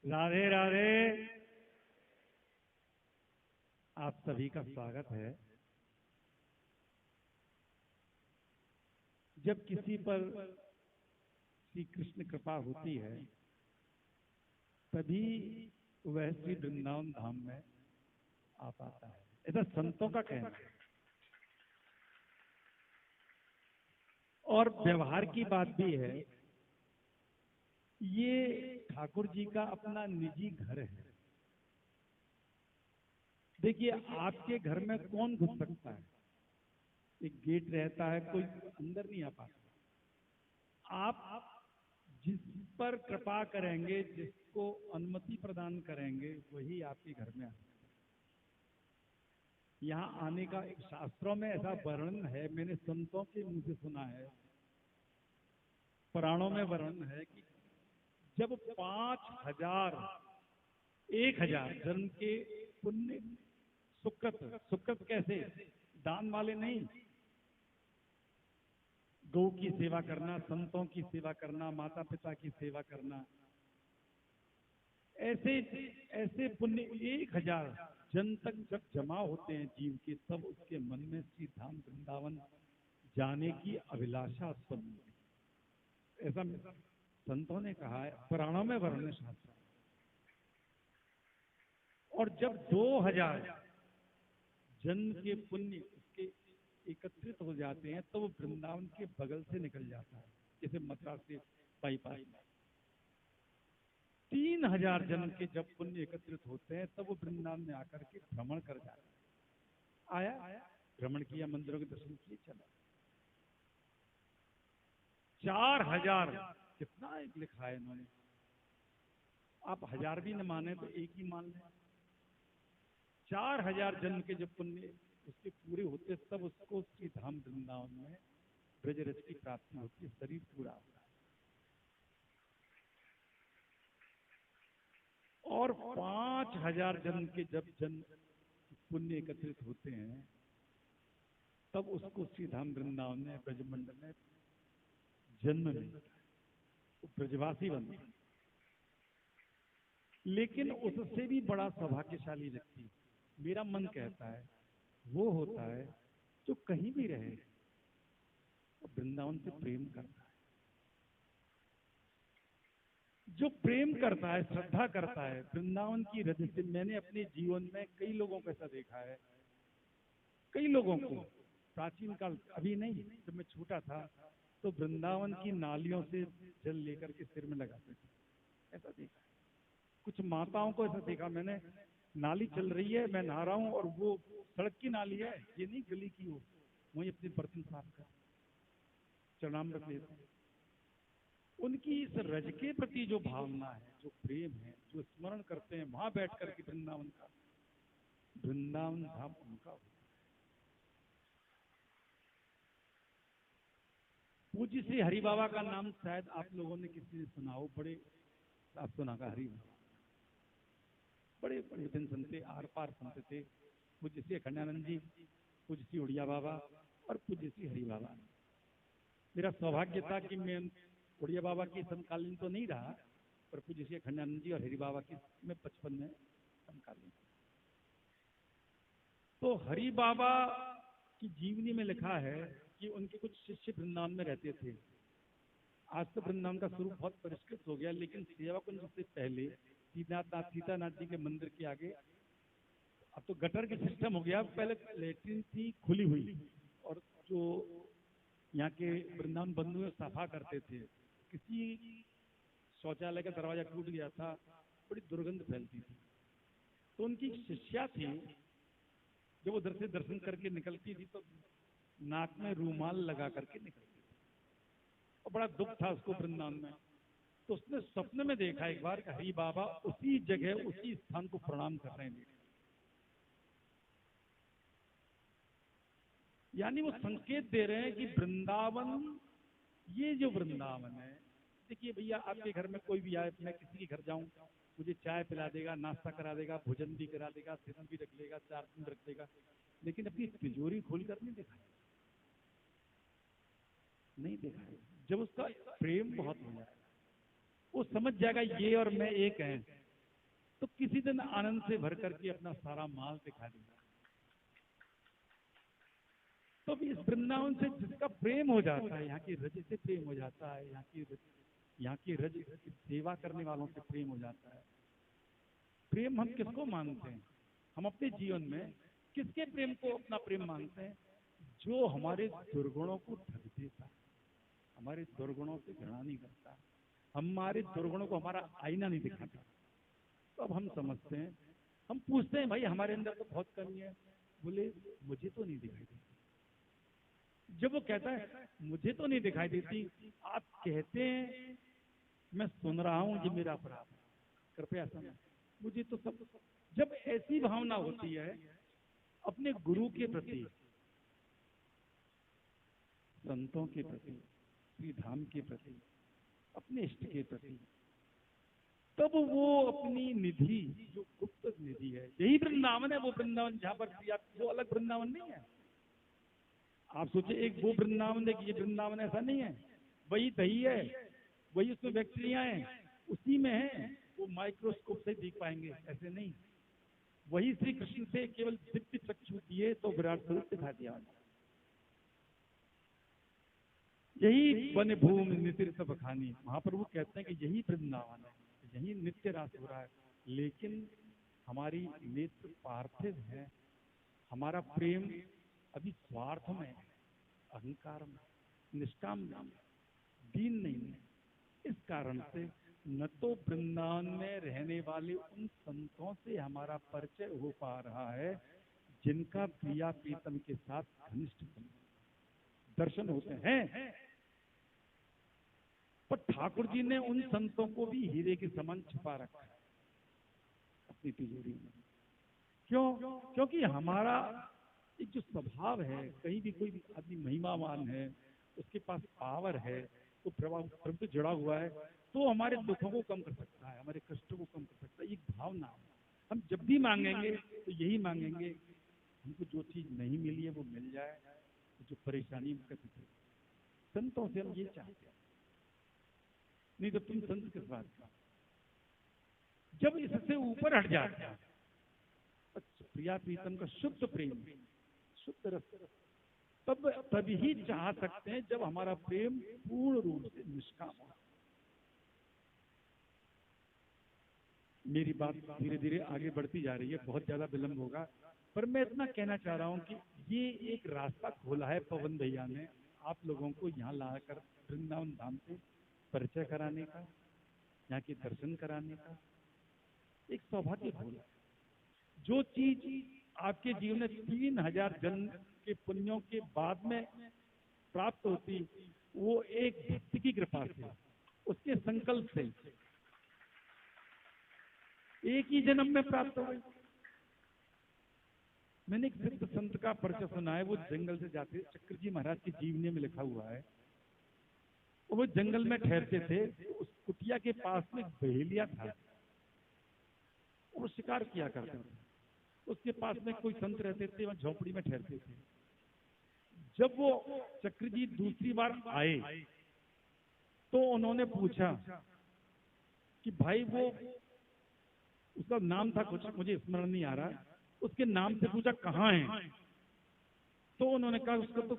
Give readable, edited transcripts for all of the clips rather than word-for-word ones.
राधे राधे। आप सभी का स्वागत है। जब किसी पर श्री कृष्ण कृपा होती है तभी वह श्री वृंदावन धाम में आ पाता है, ऐसा संतों का कहना है। और व्यवहार की बात भी है, ये ठाकुर जी का अपना निजी घर है। देखिए, आपके घर में कौन घुस सकता है? एक गेट रहता है, कोई अंदर नहीं आ पाता। आप जिस पर कृपा करेंगे, जिसको अनुमति प्रदान करेंगे, वही आपके घर में आ सकता है। यहाँ आने का एक शास्त्रों में ऐसा वर्णन है, मैंने संतों के मुंह से सुना है, पुराणों में वर्णन है कि जब 5,000 1,000 जन्म के पुण्य सुकृत कैसे? दान वाले नहीं, गौ की सेवा करना, संतों की सेवा करना, माता पिता की सेवा करना, ऐसे ऐसे पुण्य 1,000 जन तक जब जमा होते हैं जीव के, तब उसके मन में श्री धाम वृंदावन जाने की अभिलाषा उत्पन्न होती है। ऐसा संतों ने कहा है, पुराणों में वर्णन शास्त्र। और जब 2,000 जन्म के पुण्य उसके एकत्रित हो जाते हैं, तो वो वृंदावन के बगल से निकल जाता है, जैसे मथुरा से बाईपास में। 3,000 जन्म के जब पुण्य एकत्रित होते हैं, तब वो वृंदावन में आकर के भ्रमण कर जाता है। आया, भ्रमण किया, मंदिरों के दर्शन किए, चला। 4,000 कितना एक लिखा है इन्होंने। आप 1,000 भी न माने तो एक ही मान लें। 4,000 जन्म के जब पुण्य उसके पूरे होते, तब उसको श्री धाम वृंदावन में ब्रजरज की प्राप्ति होती है, शरीर पूरा होता है। और 5,000 जन्म के जब जन्म पुण्य एकत्रित होते हैं, तब उसको श्री धाम वृंदावन में ब्रजमंडल में जन्म मिलता है, वो ब्रजवासी बनता है। लेकिन उससे भी बड़ा सौभाग्यशाली व्यक्ति, मेरा मन कहता है, वो होता है जो कहीं भी रहे और वृंदावन से प्रेम करता है। जो प्रेम करता है, श्रद्धा करता है वृंदावन की रज से। मैंने अपने जीवन में कई लोगों को ऐसा देखा है, कई लोगों को प्राचीन काल, अभी नहीं, जब मैं छोटा था तो वृंदावन की नालियों से जल लेकर के सिर में लगाते थे, ऐसा देखा है। कुछ माताओं को ऐसा देखा मैंने, नाली चल रही है, मैं नहा रहा हूँ और वो सड़क की नाली है, ये नहीं गली की, हो वही अपने बर्तन साफ कर चरणामृत लेते हैं। उनकी इस रज के प्रति जो भावना है, जो प्रेम है, जो स्मरण करते हैं, वहां बैठ करके वृंदावन का, वृंदावन धाम उनका होता है। पूज्य श्री हरि बाबा का नाम शायद आप लोगों ने किसी ने सुना हो, बड़े आप सुना का हरि बाबा, बड़े बड़े दिन संत थे, आर पार संत थे। पूज्य श्री अखंडानंद जी, पूज्य श्री उड़िया बाबा और पूज्य श्री हरि बाबा। मेरा सौभाग्य था कि मैं उड़िया बाबा की समकालीन तो नहीं रहा, पर पूज्य श्री अखंडानंद जी और हरि बाबा की मैं 55 में समकालीन। तो हरि बाबा की जीवनी में लिखा है कि उनके कुछ शिष्य वृंदावन में रहते थे। आज तो वृंदावन का स्वरूप बहुत परिष्कृत हो गया, लेकिन सेवा कुंज से पहले सीतानाथ जी के मंदिर के आगे अब तो गटर के सिस्टम हो गया, पहले लेट्रिन थी खुली हुई, और जो यहाँ के वृंदावन बंधु सफा करते थे, किसी शौचालय का दरवाजा टूट गया था, बड़ी दुर्गंध फैलती थी। तो उनकी शिष्या थी, जब उधर से दर्शन करके निकलती थी तो नाक में रूमाल लगा करके निकलती थी, और बड़ा दुख था उसको वृंदावन में। तो उसने सपने में देखा एक बार कि हरि बाबा उसी जगह उसी स्थान को प्रणाम कर रहे हैं। यानी वो संकेत दे रहे हैं कि वृंदावन, ये जो वृंदावन है, देखिए भैया, आपके घर में कोई भी आए, मैं किसी के घर जाऊं, मुझे चाय पिला देगा, नाश्ता करा देगा, भोजन भी करा देगा, सेवन भी रख लेगा, 4 दिन रख देगा, लेकिन अपनी तिजोरी खोलकर नहीं देखा है, नहीं देखा है। जब उसका प्रेम बहुत हो जाएगा, वो समझ जाएगा ये और मैं एक हैं, तो किसी दिन आनंद से भर करके अपना सारा माल दिखा दिया। तो इस वृंदावन से जिसका प्रेम हो जाता है, यहाँ की रज से प्रेम हो जाता है, यहाँ की रज की सेवा करने वालों से प्रेम हो जाता है। प्रेम हम किसको मानते हैं? हम अपने जीवन में किसके प्रेम को अपना प्रेम मानते हैं? जो हमारे दुर्गुणों को ढक देता है, हमारे दुर्गुणों से घृणा नहीं करता, हमारे दुर्गुणों को हमारा आईना नहीं दिखाता। तो अब हम समझते हैं, हम पूछते हैं भाई हमारे अंदर तो बहुत कमी है। बोले मुझे तो नहीं दिखाई देती। जब वो कहता है मुझे तो नहीं दिखाई देती, आप कहते हैं मैं सुन रहा हूं, ये मेरा अपराध है, कृपया समझ, मुझे तो सब। जब ऐसी भावना होती है अपने गुरु के प्रति, संतों के प्रति, श्री धाम के प्रति, अपने इष्ट के प्रति, तब वो अपनी निधि, जो गुप्त निधि है, यही वृंदावन है। वो वृंदावन जहां पर वो अलग वृंदावन नहीं है। आप सोचे एक वो वृंदावन है कि ये वृंदावन, ऐसा नहीं है। वही दही है, वही उसमें बैक्टीरिया है, उसी में है। वो माइक्रोस्कोप से देख पाएंगे, ऐसे नहीं। वही श्री कृष्ण से केवल दिव्य चक्षु दिए तो विराट स्वरूप दिखा दिया। यही वन भूमि नितिर सब खानी, महाप्रभु कहते हैं कि यही वृंदावन है, यही नित्य रास हो रहा है। लेकिन हमारी नेत्र पार्थिव है, हमारा प्रेम अभी स्वार्थ में, अहंकार में, निष्काम में, दीन नहीं है। इस कारण से न तो वृंदावन में रहने वाले उन संतों से हमारा परिचय हो पा रहा है जिनका प्रिया प्रीतम के साथ घनिष्ठ दर्शन होते हैं। पर ठाकुर जी ने उन संतों को भी हीरे के समान छुपा रखा है अपनी तिजोरी में। क्यों? क्योंकि हमारा एक जो स्वभाव है, कहीं भी कोई आदमी महिमावान है, उसके पास पावर है, वो प्रभु से जुड़ा हुआ है, तो हमारे दुखों को कम कर सकता है, हमारे कष्टों को कम कर सकता है। एक भावना है। हम जब भी मांगेंगे तो यही मांगेंगे, हमको जो चीज नहीं मिली है वो मिल जाए, जो परेशानी है। संतों से हम ये चाहते हैं। नहीं तो तुम संत किस बात का? जब इससे ऊपर हट जाते हैं, प्रिया प्रीतम का शुद्ध प्रेम, शुद्ध रस, तब तभी चाह सकते हैं जब हमारा प्रेम पूर्ण रूप से निष्काम हो। मेरी बात धीरे धीरे आगे बढ़ती जा रही है, बहुत ज्यादा विलंब होगा, पर मैं इतना कहना चाह रहा हूं कि ये एक रास्ता खोला है पवन भैया ने आप लोगों को यहाँ लाकर वृंदावन धाम से परिचय कराने का, यहाँ के दर्शन कराने का। एक सौभाग्य खोला। जो चीज आपके जीवन में 3000 जन्म के पुण्यों के बाद में प्राप्त होती, वो एक भक्ति की कृपा से, उसके संकल्प से एक ही जन्म में प्राप्त हो गई। मैंने एक सिद्ध संत का परिचय सुना है। वो जंगल से जाते, चक्र जी महाराज की जीवनी में लिखा हुआ है, वो जंगल में ठहरते थे। उस कुटिया के पास में बहेलिया था, वो शिकार किया करते थे। उसके पास में कोई संत रहते थे, वहां झोपड़ी में ठहरते थे। जब वो चक्र जी दूसरी बार आए तो उन्होंने पूछा कि भाई, वो उसका नाम था कुछ, मुझे स्मरण नहीं आ रहा, उसके नाम से पूछा कहाँ है? तो उन्होंने कहा उसका तो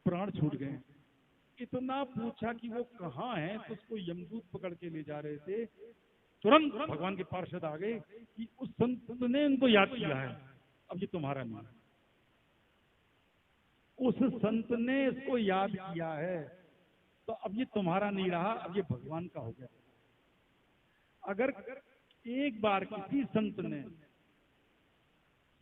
प्राण छूट गए। इतना पूछा कि वो कहाँ है, तो उसको यमदूत पकड़ के ले जा रहे थे। तुरंत भगवान के पार्षद आ गए कि उस संत ने उनको याद किया है, अब ये तुम्हारा नहीं। उस संत ने इसको याद किया है, तो अब ये तुम्हारा नहीं रहा, अब ये भगवान का हो गया। अगर एक बार किसी संत ने,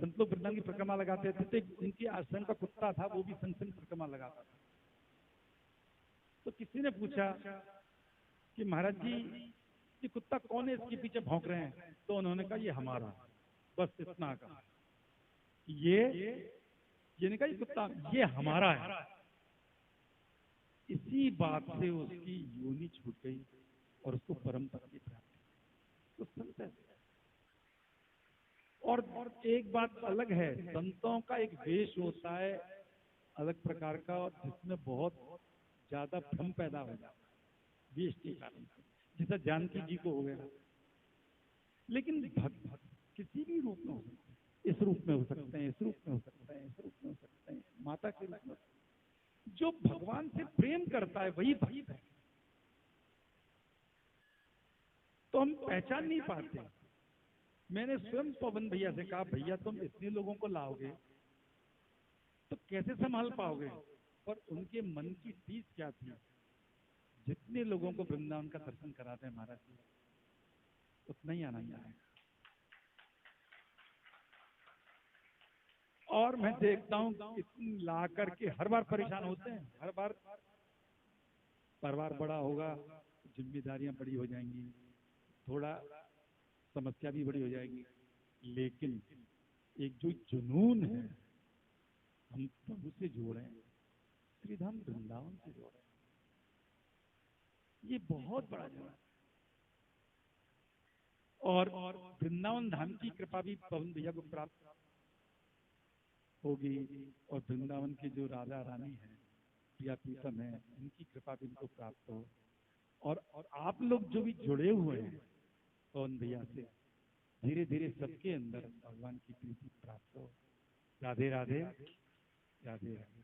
संत लोग वृंदावन की परिक्रमा लगाते थे, तो उनके आश्रम का कुत्ता था, वो भी संग संग परिक्रमा लगाता था। तो किसी ने पूछा कि महाराज जी, ये कुत्ता कौन है, इसके पीछे भौंक रहे हैं? तो उन्होंने कहा ये हमारा। बस इतना कहा, ये नहीं कहा ये कुत्ता, ये हमारा है। इसी बात से उसकी योनि छूट गई और उसको परम पद की प्राप्ति। तो संत है। और एक बात अलग है, संतों का एक वेश होता है अलग प्रकार का, और जिसमें बहुत ज्यादा भ्रम पैदा हो जाता है वेश के कारण, जैसा जानकी जी को हो गया। लेकिन भक्त किसी भी रूप में हो सकते हैं, इस रूप में हो सकते हैं, इस रूप में हो सकते हैं, इस रूप में हो सकते हैं, माता के रूप में। जो भगवान से प्रेम करता है वही भक्त है। तो हम पहचान नहीं पाते। मैंने स्वयं पवन भैया से कहा, भैया तुम इतने लोगों को लाओगे तो कैसे संभाल पाओगे? और उनके मन की टीस क्या थी, जितने लोगों को वृंदावन का दर्शन कराते हैं महाराज जी, उतना ही आनंद आएगा। और मैं देखता हूँ इतनी ला करके हर बार परेशान होते हैं, हर बार परिवार बड़ा होगा, जिम्मेदारियां बड़ी हो जाएंगी, थोड़ा समस्या भी बड़ी हो जाएगी, लेकिन एक जो जुनून है, हम प्रभु से जोड़े हैं, श्रीधाम वृंदावन से जोड़े, ये बहुत बड़ा जुनून है। और वृंदावन धाम की कृपा भी पवन भैया को प्राप्त होगी, और वृंदावन की जो राजा रानी है, प्रिया प्रीतम है, इनकी कृपा भी इनको प्राप्त हो। और आप लोग जो भी जुड़े हुए हैं पवन भैया से, धीरे धीरे सबके अंदर भगवान की प्रीति प्राप्त हो। राधे राधे, राधे राधे।